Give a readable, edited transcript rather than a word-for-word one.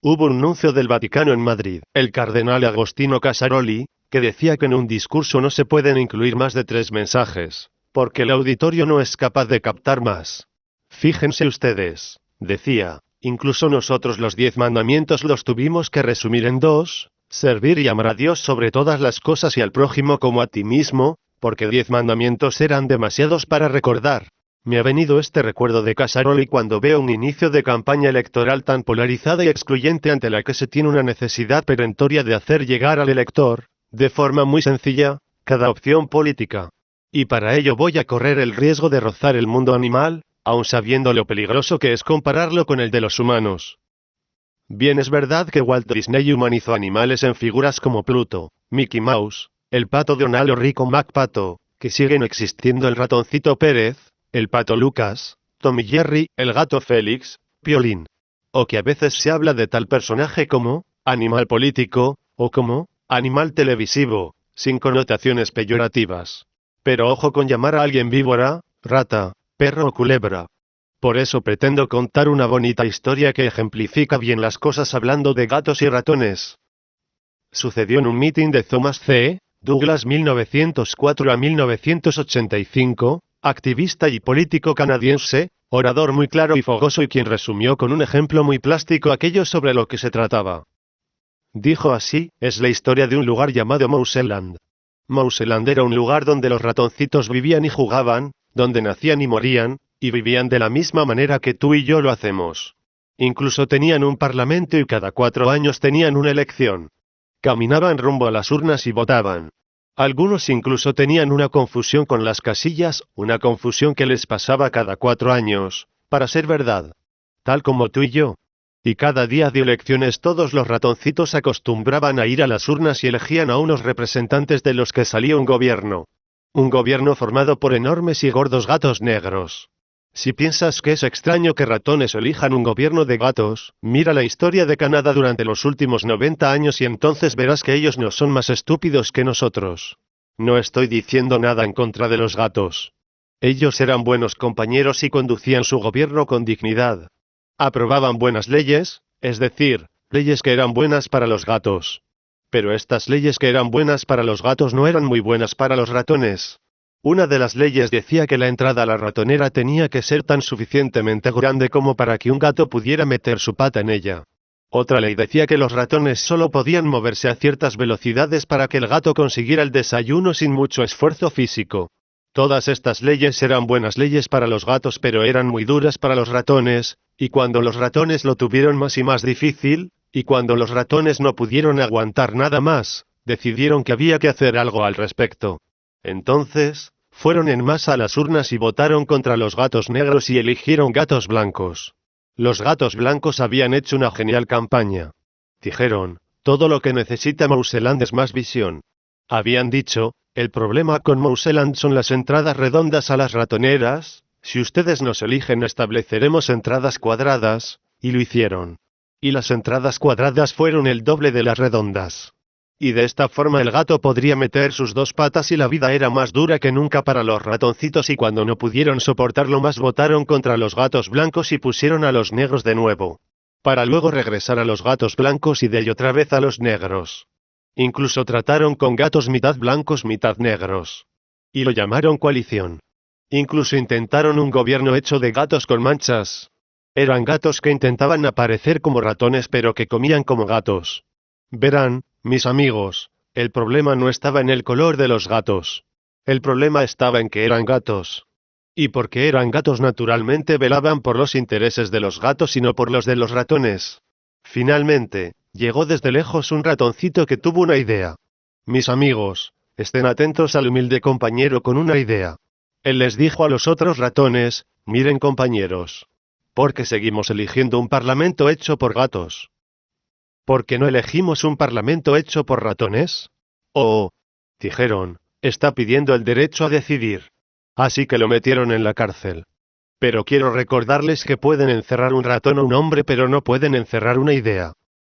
Hubo un nuncio del Vaticano en Madrid, el cardenal Agostino Casaroli, que decía que en un discurso no se pueden incluir más de 3 mensajes, porque el auditorio no es capaz de captar más. Fíjense ustedes, decía, incluso nosotros los 10 mandamientos los tuvimos que resumir en 2, servir y amar a Dios sobre todas las cosas y al prójimo como a ti mismo, porque 10 mandamientos eran demasiados para recordar. Me ha venido este recuerdo de Casaroli cuando veo un inicio de campaña electoral tan polarizada y excluyente ante la que se tiene una necesidad perentoria de hacer llegar al elector, de forma muy sencilla, cada opción política. Y para ello voy a correr el riesgo de rozar el mundo animal, aun sabiendo lo peligroso que es compararlo con el de los humanos. Bien, es verdad que Walt Disney humanizó animales en figuras como Pluto, Mickey Mouse, el pato Donald o Rico McPato, que siguen existiendo el ratoncito Pérez, el pato Lucas, Tom y Jerry, el gato Félix, Piolín. O que a veces se habla de tal personaje como animal político, o como animal televisivo, sin connotaciones peyorativas. Pero ojo con llamar a alguien víbora, rata, perro o culebra. Por eso pretendo contar una bonita historia que ejemplifica bien las cosas hablando de gatos y ratones. Sucedió en un meeting de Thomas C. Douglas 1904 a 1985, activista y político canadiense, orador muy claro y fogoso y quien resumió con un ejemplo muy plástico aquello sobre lo que se trataba. Dijo así: es la historia de un lugar llamado Mouseland. Mouseland era un lugar donde los ratoncitos vivían y jugaban, donde nacían y morían, y vivían de la misma manera que tú y yo lo hacemos. Incluso tenían un parlamento y cada 4 años tenían una elección. Caminaban rumbo a las urnas y votaban. Algunos incluso tenían una confusión con las casillas, una confusión que les pasaba cada 4 años, para ser verdad. Tal como tú y yo. Y cada día de elecciones todos los ratoncitos acostumbraban a ir a las urnas y elegían a unos representantes de los que salía un gobierno. Un gobierno formado por enormes y gordos gatos negros. Si piensas que es extraño que ratones elijan un gobierno de gatos, mira la historia de Canadá durante los últimos 90 años y entonces verás que ellos no son más estúpidos que nosotros. No estoy diciendo nada en contra de los gatos. Ellos eran buenos compañeros y conducían su gobierno con dignidad. Aprobaban buenas leyes, es decir, leyes que eran buenas para los gatos. Pero estas leyes que eran buenas para los gatos no eran muy buenas para los ratones. Una de las leyes decía que la entrada a la ratonera tenía que ser tan suficientemente grande como para que un gato pudiera meter su pata en ella. Otra ley decía que los ratones solo podían moverse a ciertas velocidades para que el gato consiguiera el desayuno sin mucho esfuerzo físico. Todas estas leyes eran buenas leyes para los gatos, pero eran muy duras para los ratones, y cuando los ratones lo tuvieron más y más difícil, y cuando los ratones no pudieron aguantar nada más, decidieron que había que hacer algo al respecto. Entonces, fueron en masa a las urnas y votaron contra los gatos negros y eligieron gatos blancos. Los gatos blancos habían hecho una genial campaña. Dijeron: todo lo que necesita Mouseland es más visión. Habían dicho: el problema con Mouseland son las entradas redondas a las ratoneras, si ustedes nos eligen estableceremos entradas cuadradas, y lo hicieron. Y las entradas cuadradas fueron el doble de las redondas. Y de esta forma el gato podría meter sus 2 patas y la vida era más dura que nunca para los ratoncitos y cuando no pudieron soportarlo más votaron contra los gatos blancos y pusieron a los negros de nuevo. Para luego regresar a los gatos blancos y de ahí otra vez a los negros. Incluso trataron con gatos mitad blancos mitad negros. Y lo llamaron coalición. Incluso intentaron un gobierno hecho de gatos con manchas. Eran gatos que intentaban aparecer como ratones pero que comían como gatos. Verán, mis amigos, el problema no estaba en el color de los gatos. El problema estaba en que eran gatos. Y porque eran gatos naturalmente velaban por los intereses de los gatos y no por los de los ratones. Finalmente, llegó desde lejos un ratoncito que tuvo una idea. Mis amigos, estén atentos al humilde compañero con una idea. Él les dijo a los otros ratones: miren compañeros. ¿Por qué seguimos eligiendo un parlamento hecho por gatos? ¿Por qué no elegimos un parlamento hecho por ratones? Oh, dijeron, está pidiendo el derecho a decidir. Así que lo metieron en la cárcel. Pero quiero recordarles que pueden encerrar un ratón o un hombre pero no pueden encerrar una idea.